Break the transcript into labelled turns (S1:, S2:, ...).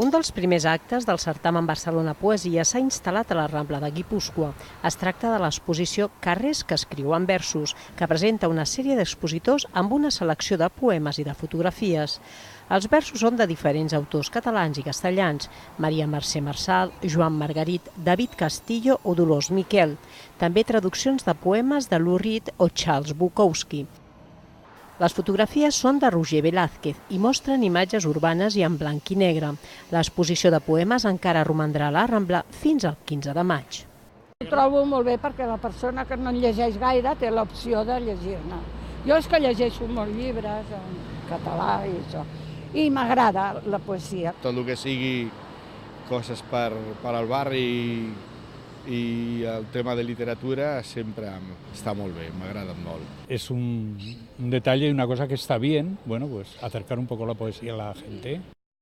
S1: Un dels primers actes del certamen Barcelona Poesia s'ha instal·lat a la Rambla de Guipúscoa. Es tracta de l'exposició Carrers que escriuen versos, que presenta una sèrie d'expositors amb una selecció de poemes i de fotografies. Els versos són de diferents autors catalans i castellans: Maria Mercè Marçal, Joan Margarit, David Castillo o Dolors Miquel. També traduccions de poemes de Lou Reed o Charles Bukowski. Les fotografies són de Roger Velázquez i mostren imatges urbanes i en blanc i negre. L'exposició de poemes encara romandrà a la Rambla fins al 15 de maig.
S2: Ho trobo molt bé perquè la persona que no en llegeix gaire té l'opció de llegir-ne. Jo és que llegeixo molts llibres en català i això, i m'agrada la poesia.
S3: Tot el que sigui coses per al barri i el tema de literatura sempre està molt bé, m'agrada molt.
S4: Es un detalle y una cosa que está bien, bueno, pues acercar un poco la poesía a la gente.